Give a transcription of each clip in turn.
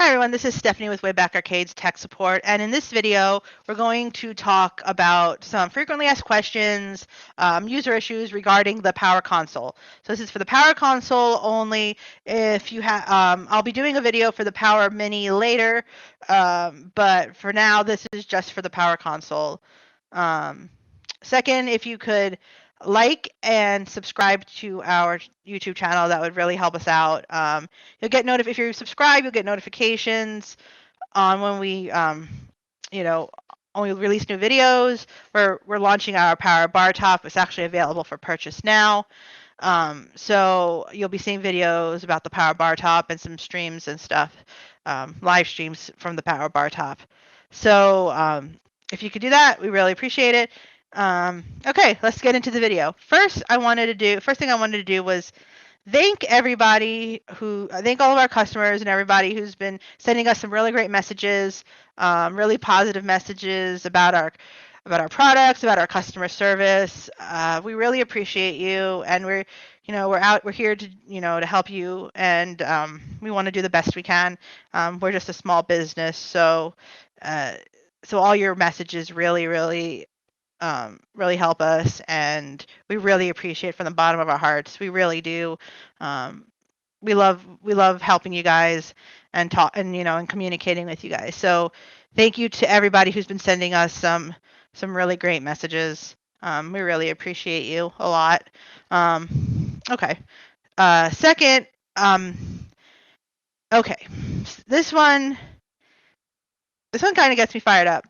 Hi everyone, this is Stephanie with Wayback Arcade's Tech Support, and in this video we're going to talk about some frequently asked questions, user issues regarding the Power Console. So this is for the Power Console only. If you have, I'll be doing a video for the Power Mini later, but for now this is just for the Power Console. Second, if you could like and subscribe to our YouTube channel, that would really help us out. You'll get if you subscribe, you'll get notifications on when we, when we release new videos. We're launching our Power Bar Top. It's actually available for purchase now. So you'll be seeing videos about the Power Bar Top and some streams and stuff, live streams from the Power Bar Top. So if you could do that, we really appreciate it. Okay, let's get into the video. First thing I wanted to do was thank all of our customers and everybody who's been sending us some really great messages, really positive messages about our products, about our customer service. We really appreciate you, and we're here to, to help you, and we want to do the best we can. We're just a small business, so all your messages really help us, and we really appreciate it from the bottom of our hearts. We really do. We love helping you guys and and communicating with you guys. So thank you to everybody who's been sending us some really great messages. We really appreciate you a lot. Okay. Second, okay, this one kind of gets me fired up.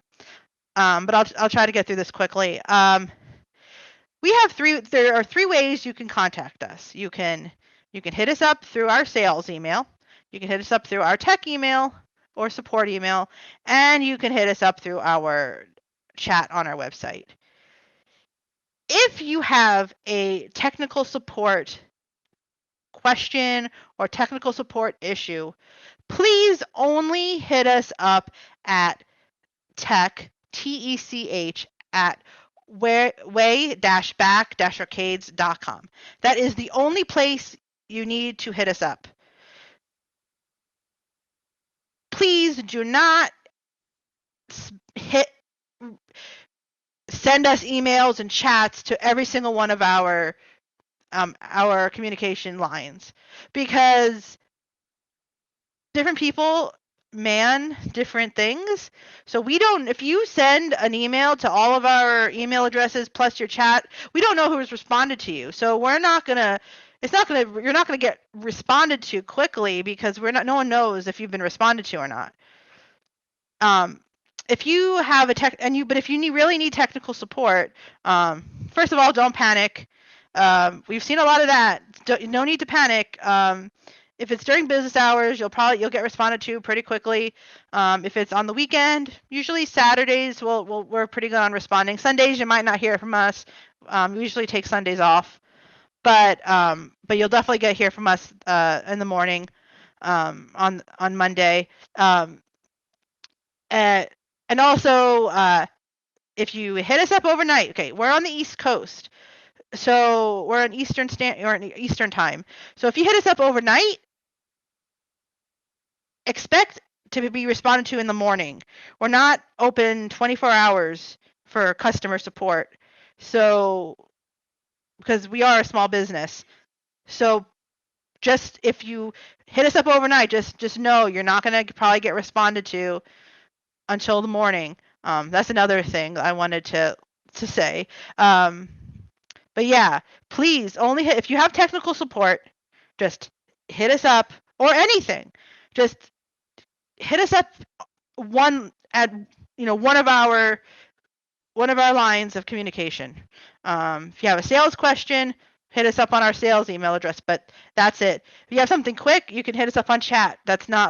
But I'll try to get through this quickly. There are three ways you can contact us. You can hit us up through our sales email. You can hit us up through our tech email or support email, and you can hit us up through our chat on our website. If you have a technical support question or technical support issue, please only hit us up at tech, TECH, at way-back-arcades.com. That is the only place you need to hit us up. Please do not send us emails and chats to every single one of our communication lines, because different people man different things. So if you send an email to all of our email addresses plus your chat, we don't know who has responded to you. So you're not gonna get responded to quickly, because no one knows if you've been responded to or not. If you have if you really need technical support, first of all, don't panic. We've seen a lot of that. No need to panic. If it's during business hours, you'll get responded to pretty quickly. If it's on the weekend, usually Saturdays, we're pretty good on responding. Sundays, you might not hear from us. We usually take Sundays off, but you'll definitely hear from us in the morning on Monday. And also, if you hit us up overnight, okay, we're on the East Coast, so we're on Eastern time. So if you hit us up overnight, expect to be responded to in the morning. We're not open 24 hours for customer support, so because we are a small business. So just if you hit us up overnight, just know you're not going to probably get responded to until the morning. That's another thing I wanted to say. But yeah, please only if you have technical support, just hit us up, or anything. Just hit us up one of our lines of communication. If you have a sales question, hit us up on our sales email address, but that's it. If you have something quick, you can hit us up on chat. That's not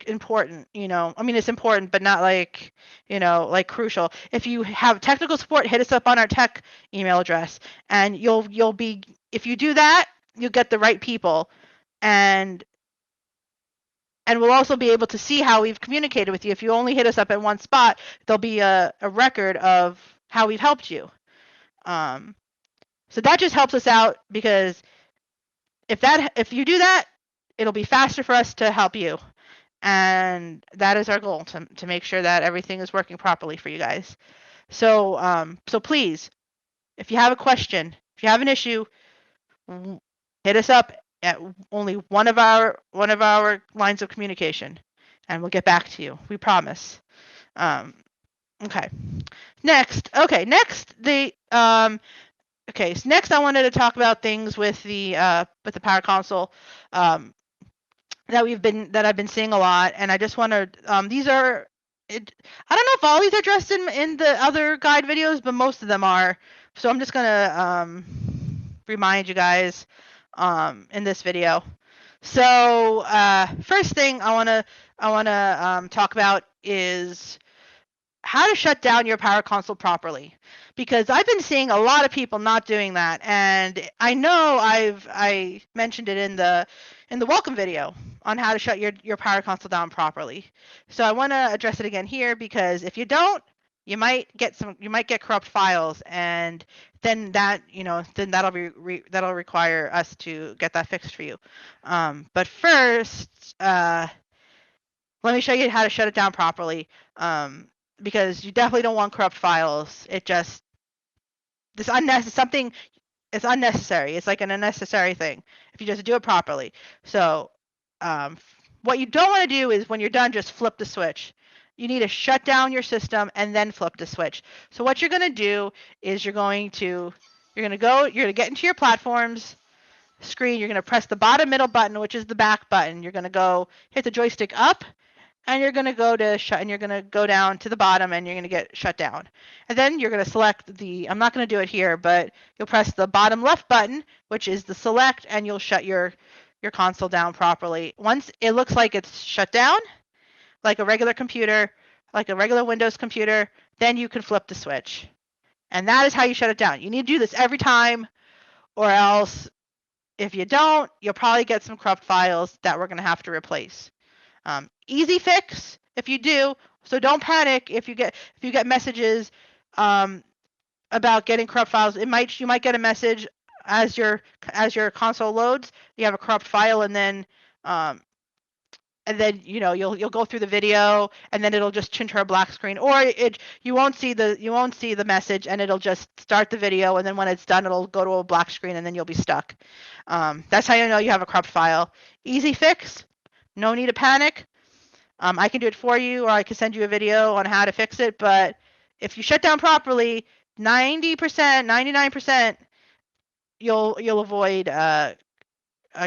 important, I mean, it's important, but not crucial. If you have technical support, hit us up on our tech email address, and if you do that, you'll get the right people, and we'll also be able to see how we've communicated with you. If you only hit us up at one spot, there'll be a record of how we've helped you. So that just helps us out, because if you do that, it'll be faster for us to help you. and that is our goal, to make sure that everything is working properly for you guys. So so please, if you have a question, if you have an issue, hit us up at only one of our lines of communication, and we'll get back to you. We promise. Um, okay. Next, okay. So next, I wanted to talk about things with the Power Console. That I've been seeing a lot, and I just want to. These are. I don't know if all these are addressed in the other guide videos, but most of them are. So I'm just gonna remind you guys in this video. So first thing I wanna talk about is how to shut down your Power Console properly, because I've been seeing a lot of people not doing that, and I know I mentioned it in the welcome video on how to shut your Power Console down properly. So I want to address it again here, because if you don't, you might get corrupt files, and then that'll require us to get that fixed for you. But first, let me show you how to shut it down properly. Because you definitely don't want corrupt files. It's unnecessary. It's like an unnecessary thing if you just do it properly. So what you don't want to do is, when you're done, just flip the switch. You need to shut down your system and then flip the switch. So what you're going to do is you're going to get into your platforms screen. You're going to press the bottom middle button, which is the back button. You're going to go hit the joystick up, and you're going to go to shut, and you're going to go down to the bottom, and you're going to get shut down. And then you're going to select I'm not going to do it here, but you'll press the bottom left button, which is the select, and you'll shut your console down properly. Once it looks like it's shut down, like a regular computer, like a regular Windows computer, then you can flip the switch. And that is how you shut it down. You need to do this every time, or else if you don't, you'll probably get some corrupt files that we're going to have to replace. Easy fix if you do. So don't panic if you get messages about getting corrupt files. You might get a message as your console loads. You have a corrupt file, and then you'll go through the video, and then it'll just change to a black screen, or you won't see the message, and it'll just start the video, and then when it's done, it'll go to a black screen, and then you'll be stuck. That's how you know you have a corrupt file. Easy fix. No need to panic. I can do it for you, or I can send you a video on how to fix it. But if you shut down properly, 90%, 99%, you'll avoid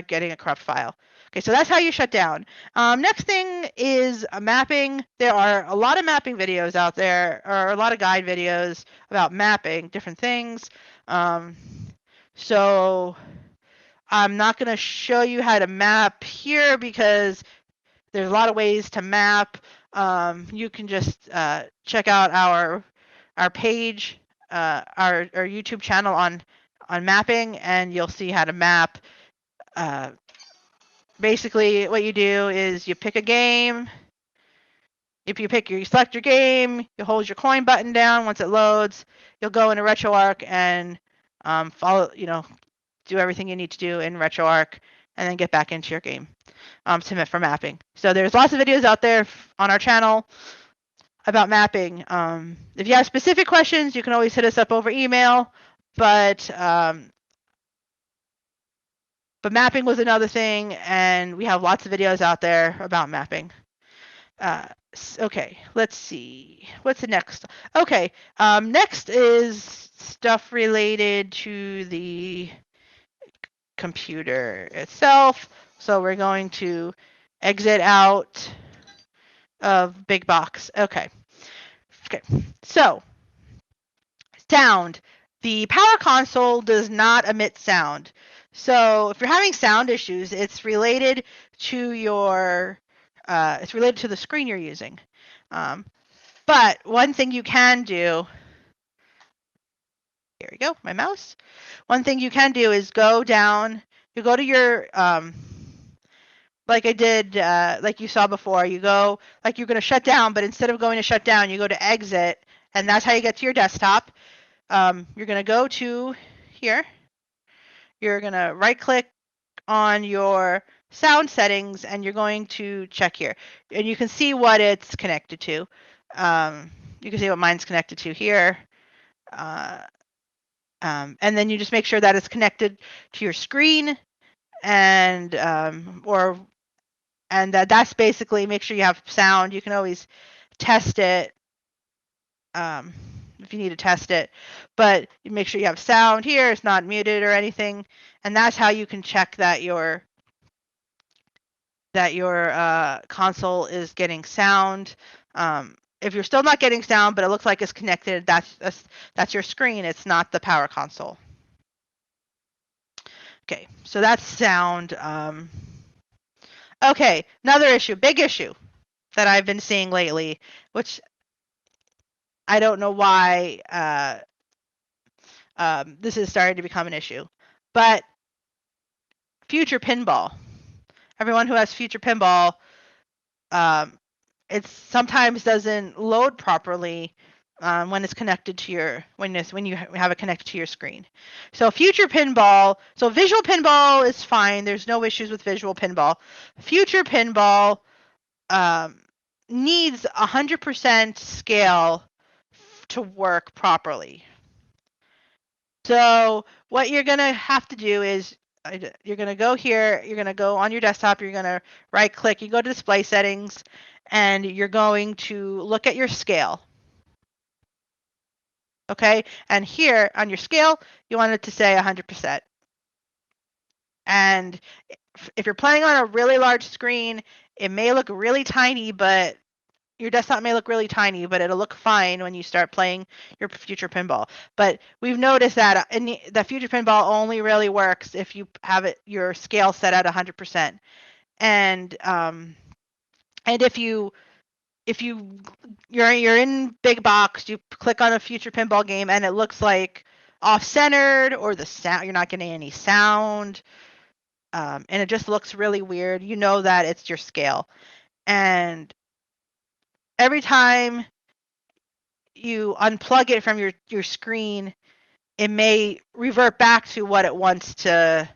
getting a corrupt file. Okay, so that's how you shut down. Next thing is mapping. There are a lot of mapping videos out there, or a lot of guide videos about mapping different things. So I'm not going to show you how to map here, because there's a lot of ways to map. You can just check out our page, our YouTube channel on mapping, and you'll see how to map. Basically, what you do is you pick a game. If you select your game, you hold your coin button down. Once it loads, you'll go into RetroArch and follow. Do everything you need to do in RetroArch, and then get back into your game. Submit for mapping. So there's lots of videos out there on our channel about mapping. If you have specific questions, you can always hit us up over email. But mapping was another thing, and we have lots of videos out there about mapping. Okay, let's see. What's the next? Okay, next is stuff related to the computer itself. So we're going to exit out of Big Box. Okay. So sound. The Power Console does not emit sound. So if you're having sound issues, it's related to the screen you're using. But one thing you can do, here we go, my mouse. One thing you can do is go down, you go to your, like I did, like you saw before, you go, like you're going to shut down, but instead of going to shut down, you go to exit, and that's how you get to your desktop. You're going to go to here. You're going to right click on your sound settings and you're going to check here. And you can see what it's connected to. You can see what mine's connected to here. And then you just make sure that it's connected to your screen and that's basically make sure you have sound. You can always test it if you need to test it, but you make sure you have sound here. It's not muted or anything, and that's how you can check that your console is getting sound. If you're still not getting sound, but it looks like it's connected, that's your screen. It's not the power console. Okay, so that's sound. Okay, another issue, big issue that I've been seeing lately, which I don't know why this is starting to become an issue, but Future Pinball. Everyone who has Future Pinball, it sometimes doesn't load properly when it's connected to your when you have it connected to your screen. So Future Pinball, so Visual Pinball is fine. There's no issues with Visual Pinball. Future Pinball needs 100% scale to work properly. So what you're gonna have to do is you're gonna go here. You're gonna go on your desktop. You're gonna right click. You go to Display Settings, and you're going to look at your scale. Okay, and here on your scale, you want it to say 100%. And if you're playing on a really large screen, it may look really tiny, but your desktop may look really tiny, but it'll look fine when you start playing your Future Pinball. But we've noticed that the Future Pinball only really works if you have your scale set at 100%. And if you're in big box, you click on a Future Pinball game and it looks like off-centered or the sound you're not getting any sound, and it just looks really weird. You know that it's your scale, and every time you unplug it from your screen, it may revert back to what it wants to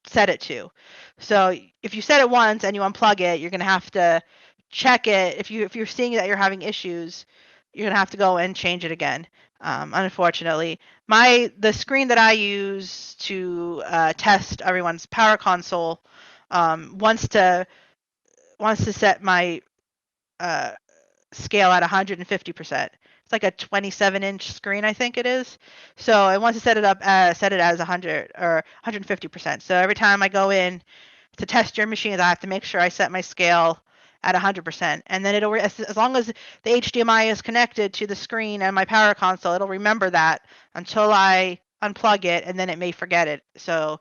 set it to. So if you set it once and you unplug it, you're gonna have to check it. If you're seeing that you're having issues, you're gonna have to go and change it again. Unfortunately, the screen that I use to test everyone's power console wants to set my scale at 150%. It's like a 27-inch screen, I think it is. So I want to set it as 100 or 150%. So every time I go in to test your machines, I have to make sure I set my scale at 100%. And then it'll, as long as the HDMI is connected to the screen and my power console, it'll remember that until I unplug it, and then it may forget it. So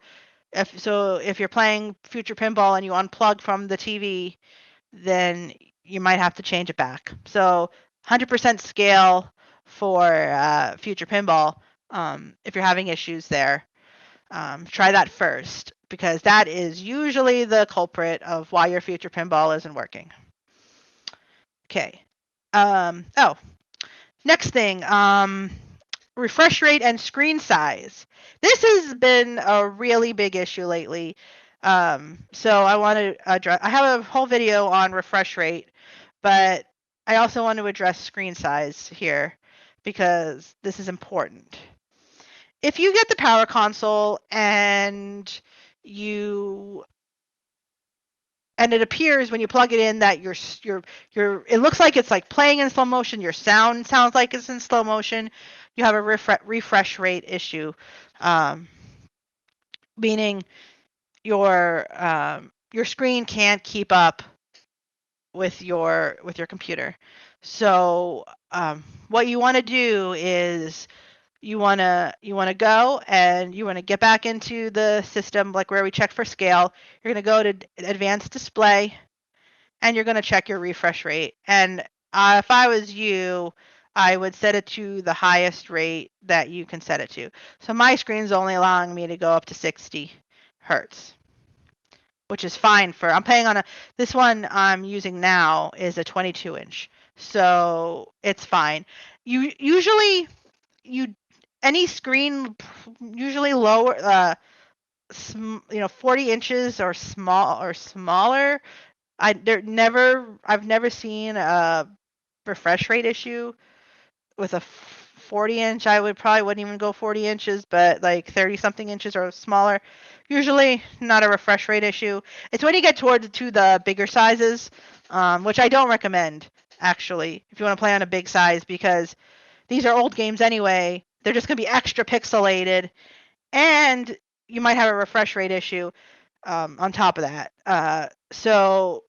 if you're playing Future Pinball and you unplug from the TV, then you might have to change it back. So 100% scale for Future Pinball. If you're having issues there, try that first, because that is usually the culprit of why your Future Pinball isn't working. Okay. Next thing, refresh rate and screen size. This has been a really big issue lately. So I want to address, I have a whole video on refresh rate, but I also want to address screen size here because this is important. If you get the power console and it appears when you plug it in that it looks like it's like playing in slow motion, your sound sounds like it's in slow motion, you have a refresh rate issue, meaning your screen can't keep up with your computer. So what you want to do is you want to go and you want to get back into the system, like where we check for scale. You're going to go to advanced display and you're going to check your refresh rate. And if I was you, I would set it to the highest rate that you can set it to. So my screen's only allowing me to go up to 60 hertz, which is fine for, I'm playing on this one I'm using now is a 22-inch. So it's fine. You any screen usually lower, 40 inches or smaller. I've never seen a refresh rate issue with a 40 inch. I wouldn't even go 40 inches, but like 30 something inches or smaller, usually not a refresh rate issue. It's when you get towards to the bigger sizes, which I don't recommend actually if you want to play on a big size, because these are old games anyway. They're just going to be extra pixelated, and you might have a refresh rate issue on top of that. So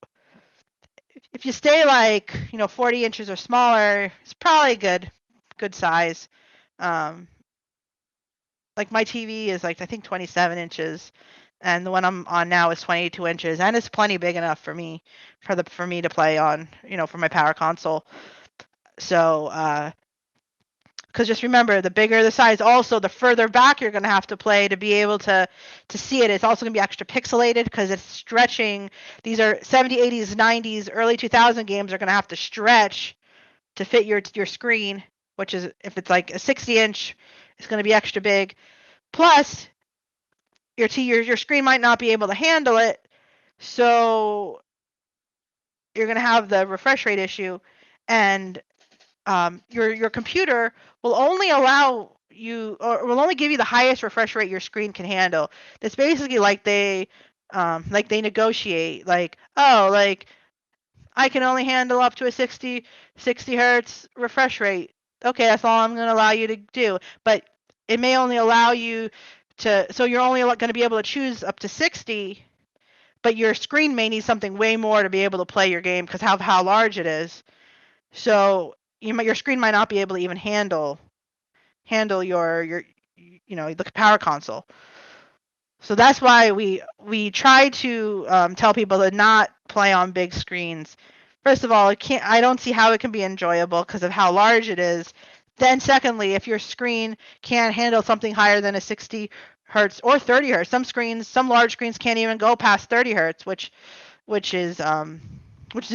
if you stay like 40 inches or smaller, it's probably good size. Um, like my TV is like I think 27 inches, and the one I'm on now is 22 inches, and it's plenty big enough for me for me to play on, for my power console. So because just remember, the bigger the size, also the further back you're going to have to play to be able to see it. It's also going to be extra pixelated because it's stretching. These are 70s, 80s, 90s, early 2000 games are going to have to stretch to fit your screen, which is if it's like a 60 inch, it's going to be extra big. Plus, your screen might not be able to handle it, so you're going to have the refresh rate issue, and your computer will only allow you, or will only give you the highest refresh rate your screen can handle. It's basically like they negotiate, like, oh, like I can only handle up to a 60 hertz refresh rate. Okay, that's all I'm going to allow you to do. But it may only allow you so you're only going to be able to choose up to 60, but your screen may need something way more to be able to play your game because how large it is. So your screen might not be able to even handle your the power console. So that's why we try to tell people to not play on big screens. First of all, I don't see how it can be enjoyable because of how large it is. Then secondly, if your screen can't handle something higher than a 60 hertz or 30 hertz, some large screens can't even go past 30 hertz, which is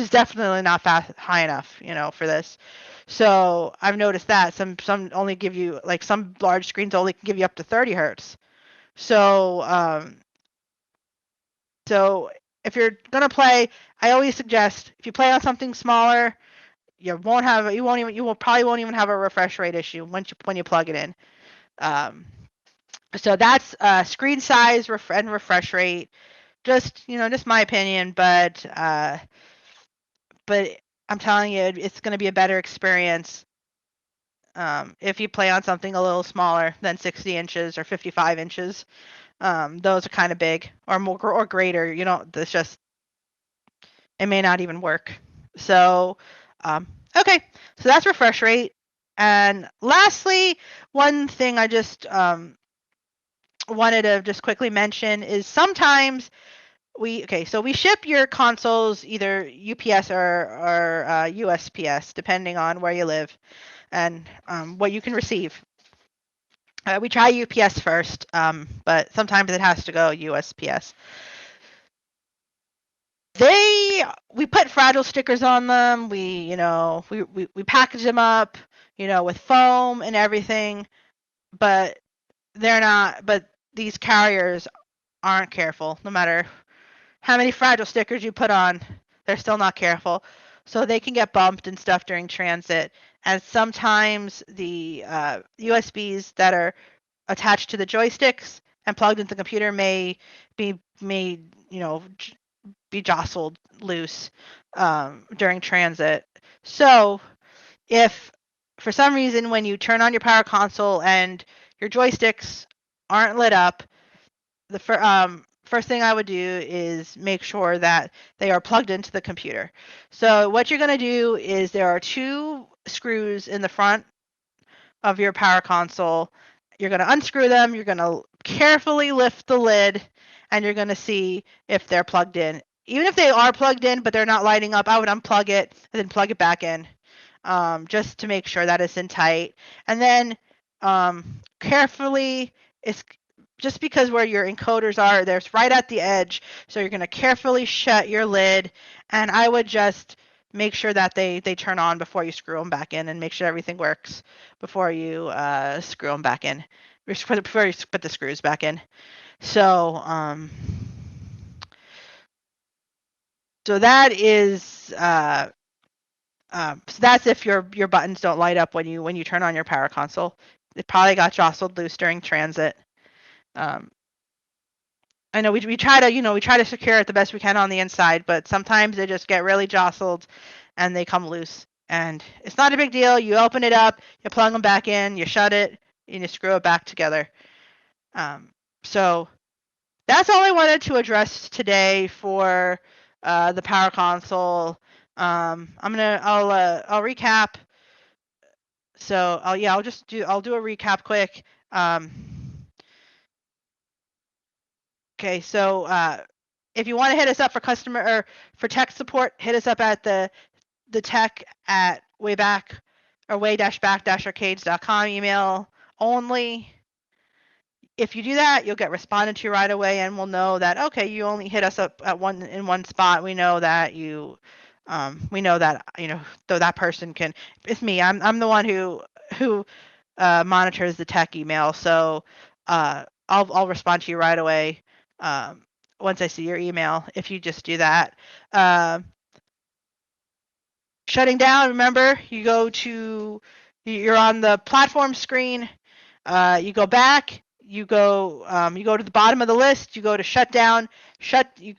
definitely not high enough, for this. So I've noticed that some only give you, like, some large screens only can give you up to 30 hertz. So so if you're gonna play, I always suggest if you play on something smaller, you will probably won't even have a refresh rate issue when you plug it in. So that's screen size and refresh rate. Just my opinion, but I'm telling you, it's going to be a better experience if you play on something a little smaller than 60 inches or 55 inches. Those are kind of big or more or greater. It's just, it may not even work. So, okay, so that's refresh rate. And lastly, one thing I just wanted to just quickly mention is sometimes so we ship your consoles either UPS or USPS, depending on where you live and what you can receive. We try UPS first, but sometimes it has to go USPS. We put fragile stickers on them. We package them up, with foam and everything, but but these carriers aren't careful. No matter how many fragile stickers you put on, they're still not careful. So they can get bumped and stuff during transit. And sometimes the USBs that are attached to the joysticks and plugged into the computer may be made, be jostled loose during transit. So if for some reason when you turn on your power console and your joysticks aren't lit up, the first thing I would do is make sure that they are plugged into the computer. So what you're going to do is there are two screws in the front of your power console. You're going to unscrew them. You're going to carefully lift the lid, and you're going to see if they're plugged in. Even if they are plugged in, but they're not lighting up, I would unplug it and then plug it back in, just to make sure that it's in tight. And then carefully, it's just because where your encoders are, there's right at the edge. So you're going to carefully shut your lid, and I would just make sure that they turn on before you screw them back in, and make sure everything works before you screw them back in, before you put the screws back in. So so that is so that's if your buttons don't light up when you turn on your power console. It probably got jostled loose during transit. I know we try to secure it the best we can on the inside, but sometimes they just get really jostled and they come loose. And it's not a big deal. You open it up, you plug them back in, you shut it, and you screw it back together. So that's all I wanted to address today for the power console. I'll recap. So I'll do a recap quick. Okay, so if you want to hit us up for customer or for tech support, hit us up at the tech at wayback or way-back-arcades.com email only. If you do that, you'll get responded to right away, and we'll know that okay, you only hit us up at one spot. We know that though that person can. It's me. I'm the one who monitors the tech email, so I'll respond to you right away once I see your email. If you just do that. Shutting down. Remember, you're on the platform screen. You go back. You go to the bottom of the list. You go to shutdown.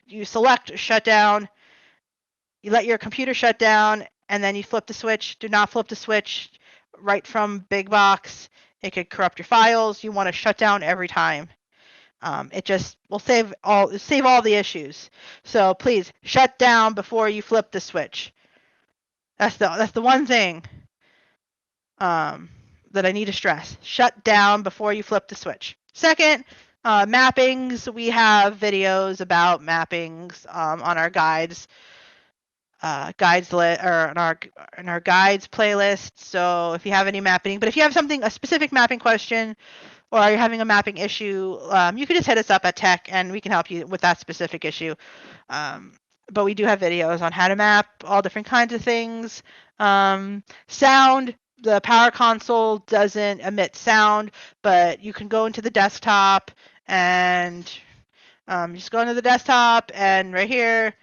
You select shutdown. You let your computer shut down, and then you flip the switch. Do not flip the switch right from Big Box. It could corrupt your files. You want to shut down every time. It just will save all the issues. So please shut down before you flip the switch. That's the one thing that I need to stress. Shut down before you flip the switch. Second, mappings. We have videos about mappings on our guides in our guides playlist. So if you have any mapping, but if you have a specific mapping question, or you're having a mapping issue, you can just hit us up at tech and we can help you with that specific issue. But we do have videos on how to map all different kinds of things. Sound, the power console doesn't emit sound, but you can go into the desktop and just go into the desktop and right here,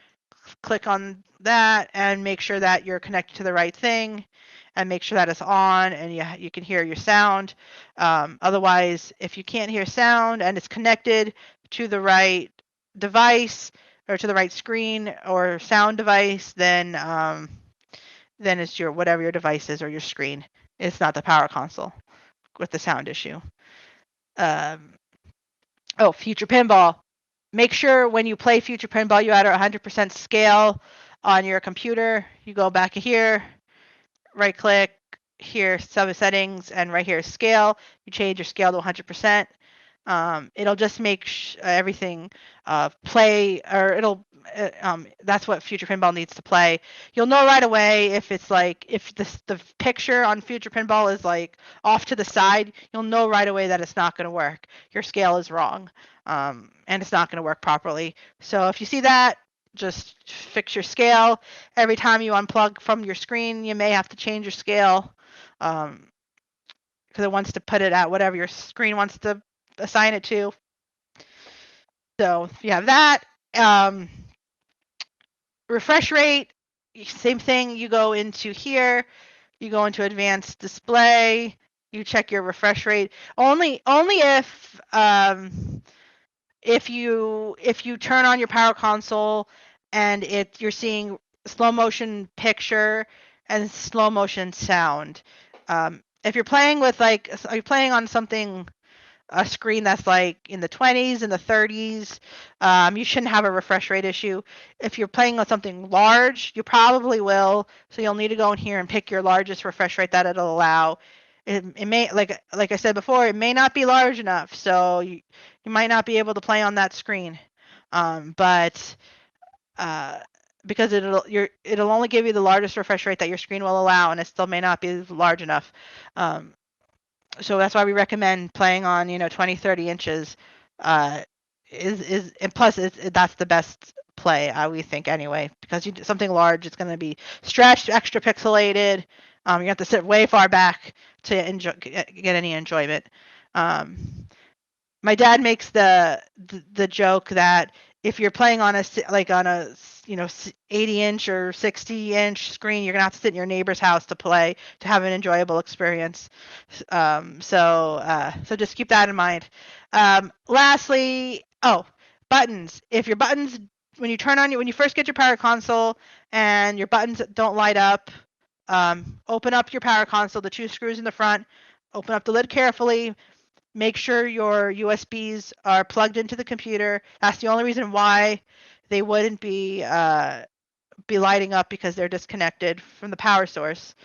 click on that and make sure that you're connected to the right thing and make sure that it's on and you can hear your sound. Otherwise, if you can't hear sound and it's connected to the right device or to the right screen or sound device, then it's whatever your device is or your screen. It's not the power console with the sound issue. Future Pinball. Make sure when you play Future Pinball, you add 100% scale on your computer. You go back here, right click, here settings, and right here scale. You change your scale to 100%. It'll just make everything play, or that's what Future Pinball needs to play. You'll know right away if it's like if the picture on Future Pinball is like off to the side. You'll know right away that it's not going to work. Your scale is wrong, and it's not going to work properly. So if you see that, just fix your scale. Every time you unplug from your screen, you may have to change your scale because it wants to put it at whatever your screen wants to assign it to. So if you have that, refresh rate, same thing. You go into here, you go into advanced display, you check your refresh rate. Only if you turn on your power console and you're seeing slow motion picture and slow motion sound. If you're playing with are you playing on a screen that's like in the 20s and the 30s, you shouldn't have a refresh rate issue. If you're playing on something large, you probably will. So you'll need to go in here and pick your largest refresh rate that it'll allow. It may, like I said before, it may not be large enough, so you might not be able to play on that screen. But because it'll only give you the largest refresh rate that your screen will allow, and it still may not be large enough. So that's why we recommend playing on 20, 30 inches. And plus that's the best play, we think anyway, because you do something large, it's going to be stretched, extra pixelated. You have to sit way far back to get any enjoyment. My dad makes the joke that if you're playing on a 80-inch or 60-inch screen, you're gonna have to sit in your neighbor's house to play to have an enjoyable experience. So just keep that in mind. Lastly, buttons. If your buttons when you first get your Power Console and your buttons don't light up, open up your Power Console, the 2 screws in the front, open up the lid carefully. Make sure your USBs are plugged into the computer. That's the only reason why they wouldn't be lighting up, because they're disconnected from the power source.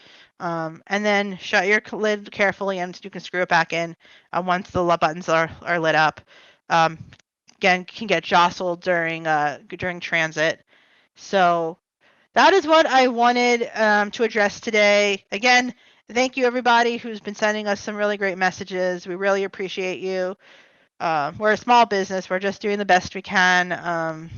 And then shut your lid carefully, and you can screw it back in once the buttons are lit up. Again, can get jostled during transit. So that is what I wanted to address today. Again, thank you everybody who's been sending us some really great messages. We really appreciate you. We're a small business. We're just doing the best we can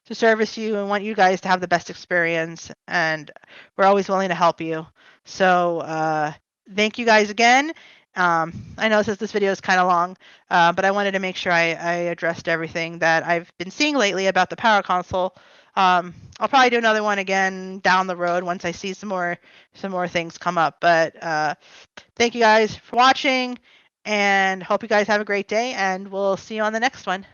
to service you and want you guys to have the best experience. And we're always willing to help you. So thank you guys again. I know this video is kind of long, but I wanted to make sure I addressed everything that I've been seeing lately about the Power Console. I'll probably do another one again down the road once I see some more things come up. But thank you guys for watching, and hope you guys have a great day, and we'll see you on the next one.